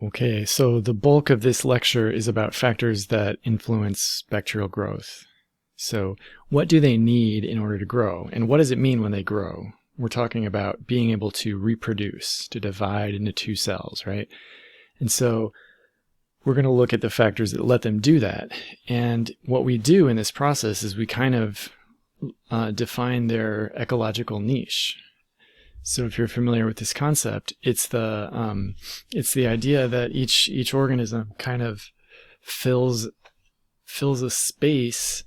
Okay, so the bulk of this lecture is about factors that influence bacterial growth. So what do they need in order to grow? And what does it mean when they grow? We're talking about being able to reproduce, to divide into two cells, right? And so we're going to look at the factors that let them do that. And what we do in this process is we kind of define their ecological niche. So if you're familiar with this concept, it's the idea that each organism kind of fills a space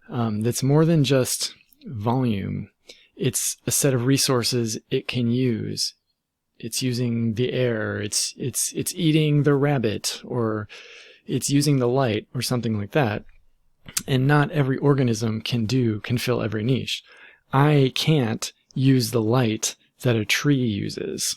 that's more than just volume. It's a set of resources it can use. It's using the air. It's eating the rabbit, or it's using the light, or something like that. And not every organism can fill every niche. I can't use the light that a tree uses,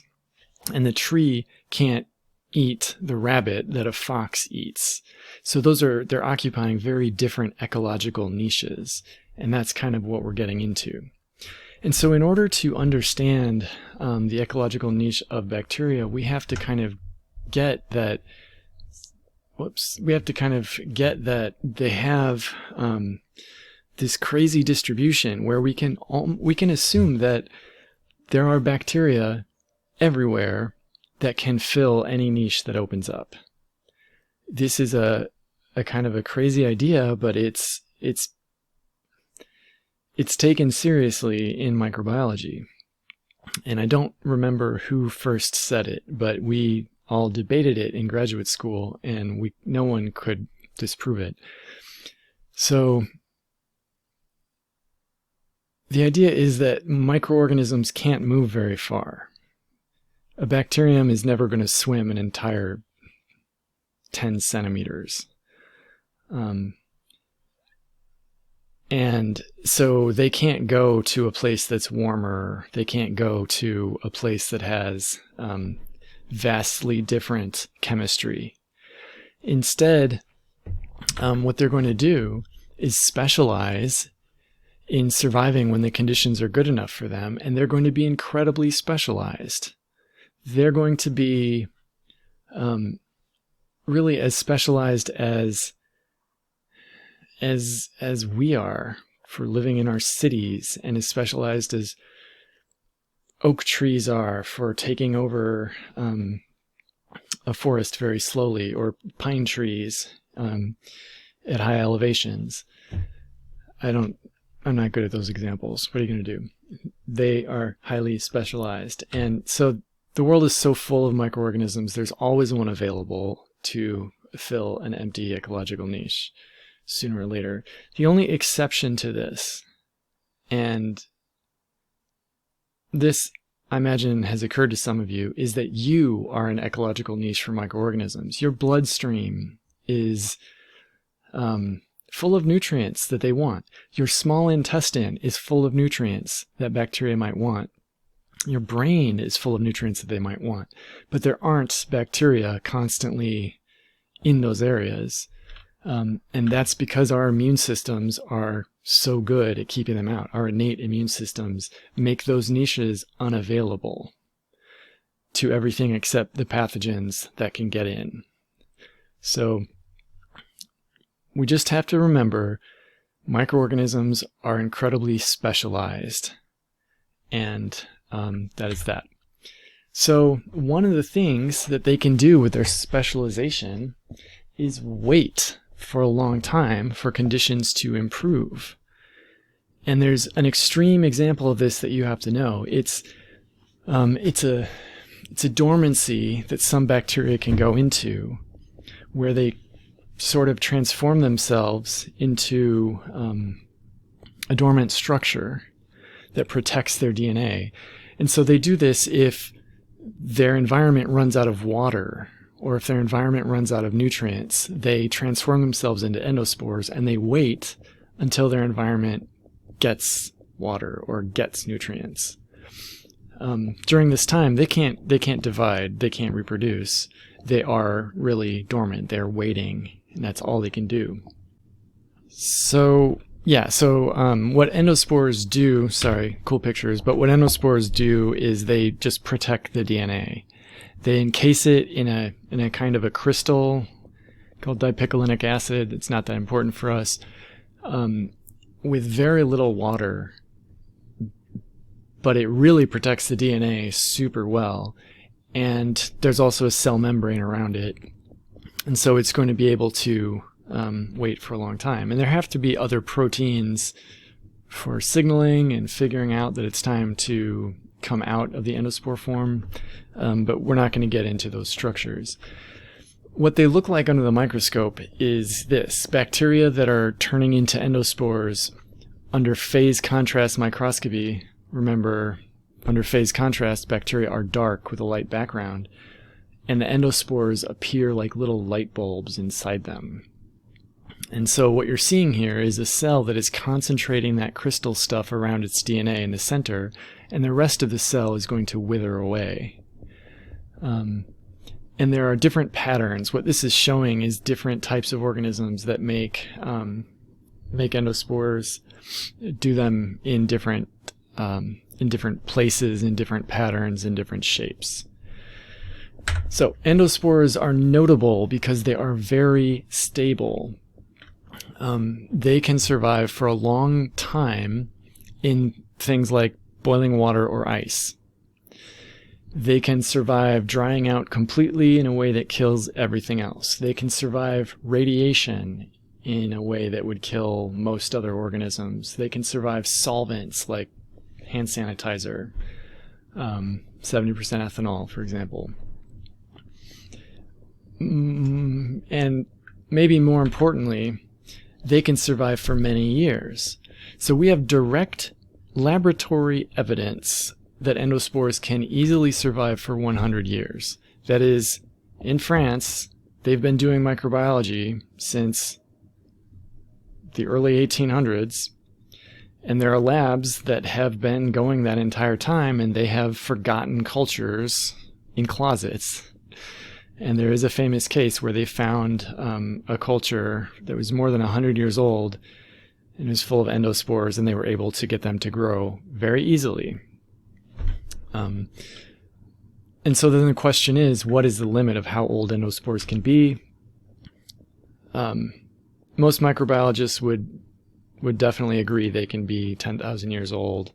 and the tree can't eat the rabbit that a fox eats. So they're occupying very different ecological niches, and that's kind of what we're getting into. And so in order to understand the ecological niche of bacteria, we have to kind of get that they have this crazy distribution where we can assume that there are bacteria everywhere that can fill any niche that opens up. This is a kind of a crazy idea, but it's taken seriously in microbiology. And I don't remember who first said it, but we all debated it in graduate school, and no one could disprove it. So the idea is that microorganisms can't move very far. A bacterium is never going to swim an entire 10 centimeters. And so they can't go to a place that's warmer. They can't go to a place that has vastly different chemistry. Instead, what they're going to do is specialize in surviving when the conditions are good enough for them, and they're going to be incredibly specialized. They're going to be really as specialized as we are for living in our cities, and as specialized as oak trees are for taking over a forest very slowly, or pine trees at high elevations. I'm not good at those examples. What are you going to do? They are highly specialized. And so the world is so full of microorganisms, there's always one available to fill an empty ecological niche sooner or later. The only exception to this, and this I imagine has occurred to some of you, is that you are an ecological niche for microorganisms. Your bloodstream is full of nutrients that they want. Your small intestine is full of nutrients that bacteria might want. Your brain is full of nutrients that they might want. But there aren't bacteria constantly in those areas. And that's because our immune systems are so good at keeping them out. Our innate immune systems make those niches unavailable to everything except the pathogens that can get in. So we just have to remember microorganisms are incredibly specialized, and that is that. So one of the things that they can do with their specialization is wait for a long time for conditions to improve. And there's an extreme example of this that you have to know. It's a dormancy that some bacteria can go into, where they sort of transform themselves into a dormant structure that protects their DNA. And so they do this if their environment runs out of water, or if their environment runs out of nutrients. They transform themselves into endospores, and they wait until their environment gets water or gets nutrients. During this time, they can't divide, they can't reproduce. They are really dormant. They're waiting, and that's all they can do. So what endospores do, cool pictures, but what endospores do is they just protect the DNA. They encase it in a kind of a crystal called dipicolinic acid. It's not that important for us. With very little water, but it really protects the DNA super well. And there's also a cell membrane around it. And so it's going to be able to wait for a long time. And there have to be other proteins for signaling and figuring out that it's time to come out of the endospore form. But we're not going to get into those structures. What they look like under the microscope is this: bacteria that are turning into endospores under phase contrast microscopy. Remember, under phase contrast, bacteria are dark with a light background, and the endospores appear like little light bulbs inside them. And so what you're seeing here is a cell that is concentrating that crystal stuff around its DNA in the center, and the rest of the cell is going to wither away. And there are different patterns. What this is showing is different types of organisms that make endospores, do them in different places, in different patterns, in different shapes. So endospores are notable because they are very stable. They can survive for a long time in things like boiling water or ice. They can survive drying out completely in a way that kills everything else. They can survive radiation in a way that would kill most other organisms. They can survive solvents like hand sanitizer, 70% ethanol, for example. And maybe more importantly, they can survive for many years. So we have direct laboratory evidence that endospores can easily survive for 100 years. That is, in France, they've been doing microbiology since the early 1800s, and there are labs that have been going that entire time, and they have forgotten cultures in closets. And there is a famous case where they found a culture that was more than 100 years old, and it was full of endospores, and they were able to get them to grow very easily. And so then the question is, what is the limit of how old endospores can be? Most microbiologists would definitely agree they can be 10,000 years old.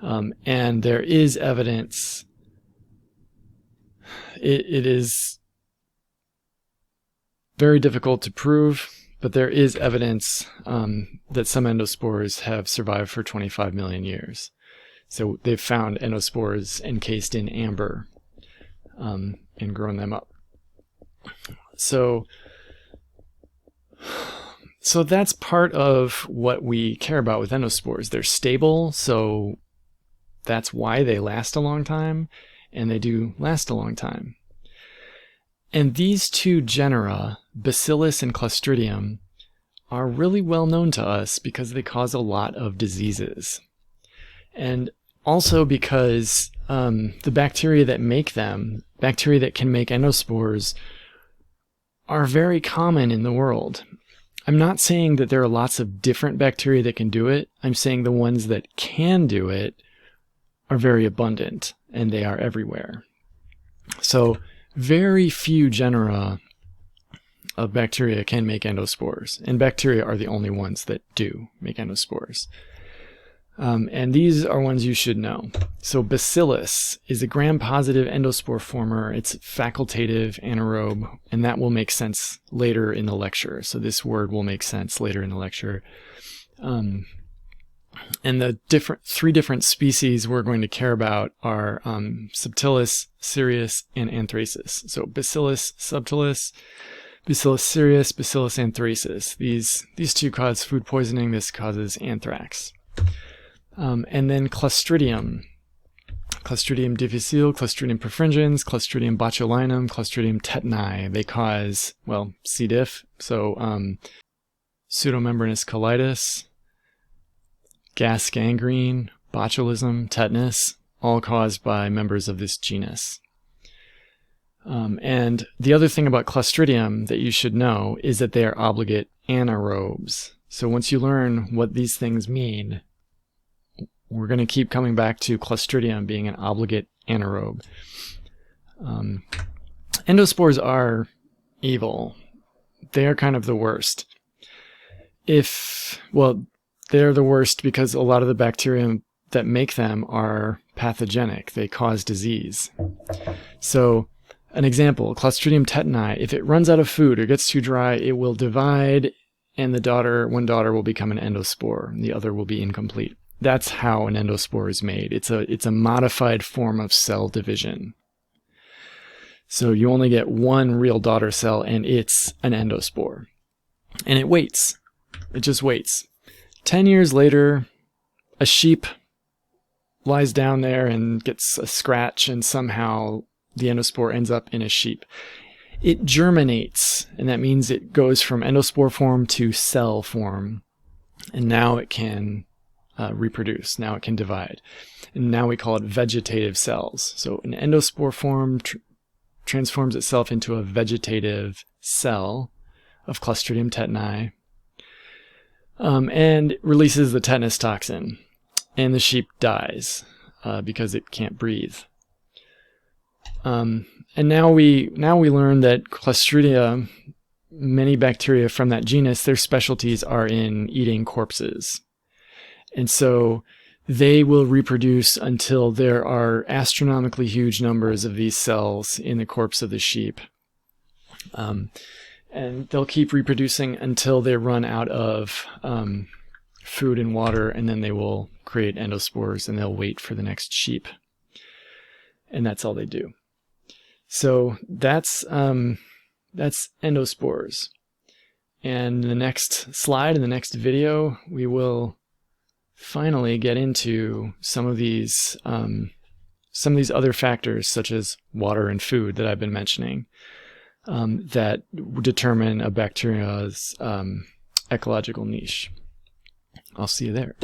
And there is evidence. It is very difficult to prove, but there is evidence that some endospores have survived for 25 million years. So they've found endospores encased in amber and grown them up. So that's part of what we care about with endospores. They're stable, so that's why they last a long time, and they do last a long time. And these two genera, Bacillus and Clostridium, are really well known to us because they cause a lot of diseases. And also because the bacteria that make them, bacteria that can make endospores, are very common in the world. I'm not saying that there are lots of different bacteria that can do it. I'm saying the ones that can do it are very abundant, and they are everywhere. So very few genera of bacteria can make endospores, and bacteria are the only ones that do make endospores. And these are ones you should know. So Bacillus is a gram-positive endospore former. It's facultative anaerobe, and that will make sense later in the lecture. So this word will make sense later in the lecture. And the three different species we're going to care about are Subtilis, Cereus, and Anthracis. So Bacillus subtilis, Bacillus cereus, Bacillus anthracis. These two cause food poisoning. This causes anthrax. And then Clostridium. Clostridium difficile, Clostridium perfringens, Clostridium botulinum, Clostridium tetani. They cause, well, C. diff, so pseudomembranous colitis, gas gangrene, botulism, tetanus, all caused by members of this genus. And the other thing about Clostridium that you should know is that they are obligate anaerobes. So once you learn what these things mean, we're going to keep coming back to Clostridium being an obligate anaerobe. Endospores are evil. They are kind of the worst. They're the worst because a lot of the bacteria that make them are pathogenic. They cause disease. So, an example, Clostridium tetani, if it runs out of food or gets too dry, it will divide, and one daughter will become an endospore, and the other will be incomplete. That's how an endospore is made. It's a modified form of cell division. So you only get one real daughter cell, and it's an endospore. And it waits. It just waits. 10 years later, a sheep lies down there and gets a scratch, and somehow the endospore ends up in a sheep. It germinates, and that means it goes from endospore form to cell form. And now it can reproduce. Now it can divide. And now we call it vegetative cells. So an endospore form transforms itself into a vegetative cell of Clostridium tetani, and releases the tetanus toxin, and the sheep dies because it can't breathe. And now we learn that Clostridia, many bacteria from that genus, their specialties are in eating corpses, and so they will reproduce until there are astronomically huge numbers of these cells in the corpse of the sheep. And they'll keep reproducing until they run out of food and water, and then they will create endospores, and they'll wait for the next sheep. And that's all they do. So that's endospores. And in the next slide, in the next video, we will finally get into some of these other factors, such as water and food that I've been mentioning, that determine a bacteria's ecological niche. I'll see you there.